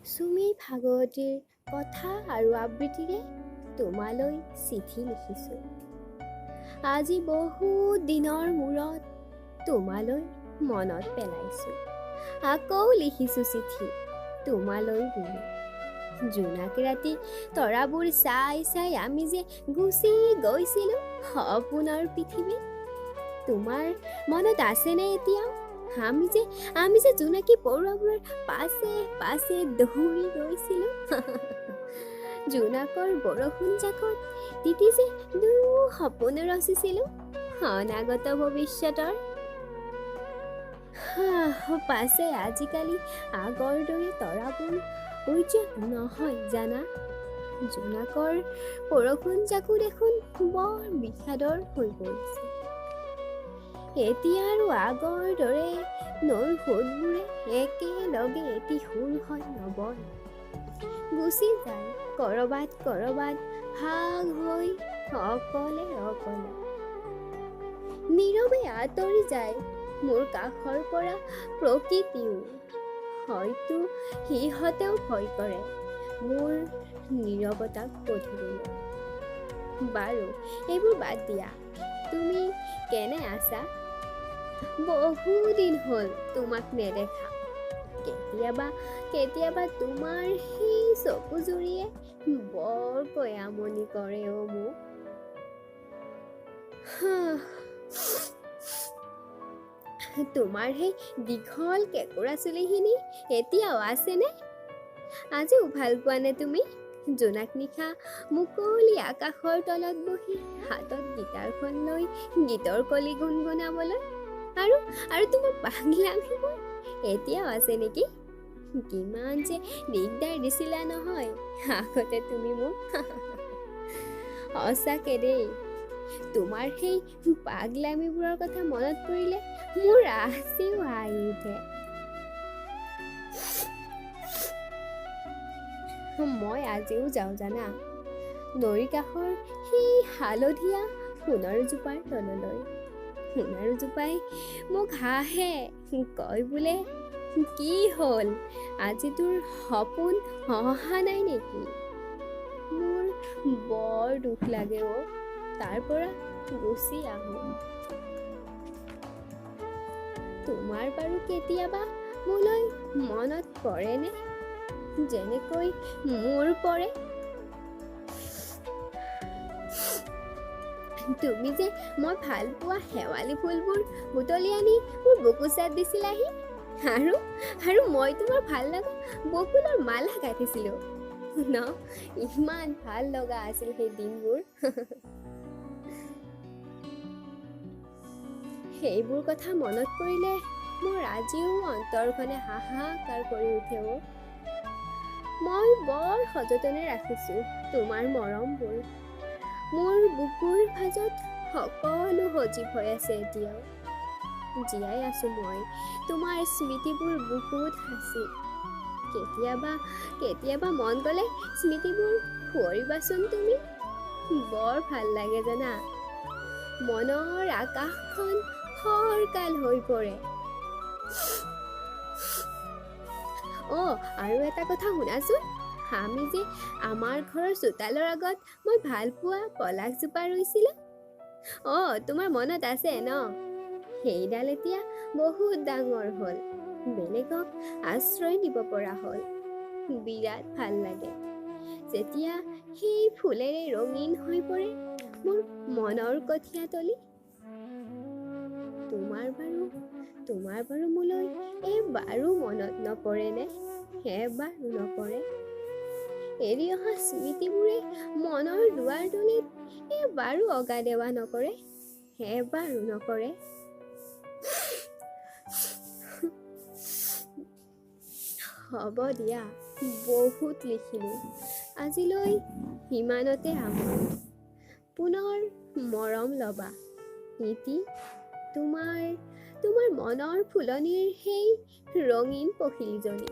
চুমি ভাগৱতীৰ কথা আৰু আবৃত্তিৰে তোমালৈ চিঠি লিখিছোঁ। আজি বহুত দিনৰ মূৰত তোমালৈ মনত পেলাইছোঁ। আকৌ লিখিছোঁ চিঠি তোমালৈ বুলি। জোনাক ৰাতি তৰাবোৰ চাই চাই আমি যে গুচি গৈছিলোঁ সপোনৰ পৃথিৱীত। তোমাৰ মনত আছেনে এতিয়াও আমি যে জোনাকী পৰুৱাবোৰৰ পাছে পাছে দৌৰি গৈছিলোঁ। জোনাকৰ বৰষুণ জাকত তিতি যে দুয়ো সপোন ৰচিছিলোঁ অনাগত ভৱিষ্যতৰ। পাছে আজিকালি আগৰ দৰে তৰাবোৰ উজ্জ্বল নহয় জানা। জোনাকৰ বৰষুণ জাকো দেখোন বৰ বিষাদৰ হৈ পৰিছে। এতিয়া আৰু আগৰ দৰে নৈৰ সোঁতবোৰে একেলগে এটি সুৰ হৈ নবয়। গুচি যায় কৰবাত কৰবাত ভাগ হৈ অকলে অকলে। নীৰৱে আঁতৰি যায় মোৰ কাষৰ পৰা প্ৰকৃতিও। হয়তো সিহঁতেও ভয় কৰে মোৰ নীৰৱতাক পঢ়িবলৈ। বাৰু এইবোৰ বাদ দিয়া, তুমি কেনে আছা? বহুদিন হ'ল তোমাক নেদেখা। কেতিয়াবা তোমাৰ সেই চকুজুৰিয়ে বৰকৈ আমনি কৰে অ' মোক। তোমাৰ সেই দীঘল কেঁকুৰা চুলিখিনি এতিয়াও আছেনে? আজিও ভাল পোৱানে তুমি জোনাক নিশা মুকলি আকাশৰ তলত বহি হাতত গীটাৰখন লৈ গীতৰ কলি গুণগুণাবলৈ? আৰু তোমাৰ পাগলামিবোৰ এতিয়াও আছে নেকি? কিমান যে দিগদাৰ দিছিলা নহয় আগতে তুমি মোক। সঁচাকে দেই, তোমাৰ সেই পাগলামিবোৰৰ কথা মনত পৰিলে মোৰ আজিও হাঁহি উঠে। মই আজিও যাওঁ জানা, নৈৰ কাষৰ সেই হালধীয়া সোণাৰুজোপাৰ তললৈ। সোণাৰুজোপাই মোক হাঁহে, কয় বোলে, কি হ'ল আজি তোৰ সপোন অহা নাই নেকি? মোৰ বৰ দুখ লাগে অ', তাৰ পৰা গুচি আহোঁ। তোমাৰ বাৰু কেতিয়াবা মোলৈ মনত পৰেনে যেনেকৈ মোৰ পৰে? তুমি যে মই ভাল পোৱা শেৱালি ফুলবোৰ বুটলি আনি মোৰ বুকুচাত দিছিলাহি আৰু মই তোমাৰ ভাল লগা বকুলৰ মালা গাঁঠিছিলোঁ ন। ইমান ভাল লগা আছিল সেই দিনবোৰ। সেইবোৰ কথা মনত পৰিলে মোৰ আজিও অন্তৰখনে হাহাকাৰ কৰি উঠে অ'। মই বৰ সযতনে ৰাখিছোঁ তোমাৰ মৰমবোৰ। মোৰ বুকুৰ ভাজত সকলো সজীৱ হৈ আছে এতিয়াও। জীয়াই আছোঁ মই তোমাৰ স্মৃতিবোৰ বুকুত সাঁচি। কেতিয়াবা মন গ'লে স্মৃতিবোৰ সোঁৱৰিবাচোন তুমি। বৰ ভাল লাগে জানা, মনৰ আকাশখন ফৰকাল হৈ পৰে। আৰু এটা কথা শুনাচোন, আমি যে আমাৰ ঘৰৰ চোতালৰ আগত মই ভাল পোৱা পলাশজোপা ৰুইছিলোঁ, তোমাৰ মনত আছে ন? সেইডাল এতিয়া বহুত ডাঙৰ হ'ল, বেলেগক আশ্ৰয় দিব পৰা হ'ল। বিৰাট ভাল লাগে যেতিয়া সেই ফুলেৰে ৰঙীন হৈ পৰে মোৰ মনৰ কঠীয়াতলি। তোমাৰ বাৰু মোলৈ এবাৰো মনত নপৰেনে? এবাৰো নপৰে? এৰি অহা স্মৃতিবোৰে মনৰ দুৱাৰদলিত এবাৰো অগা দেৱা নকৰে? এবাৰো নকৰে? হ'ব দিয়া, বহুত লিখিলোঁ, আজিলৈ ইমানতে সামৰোঁ। পুনৰ মৰম ল'বা নীতি, তোমাৰ মনৰ ফুলনিৰ সেই ৰঙীন পখিলীজনী।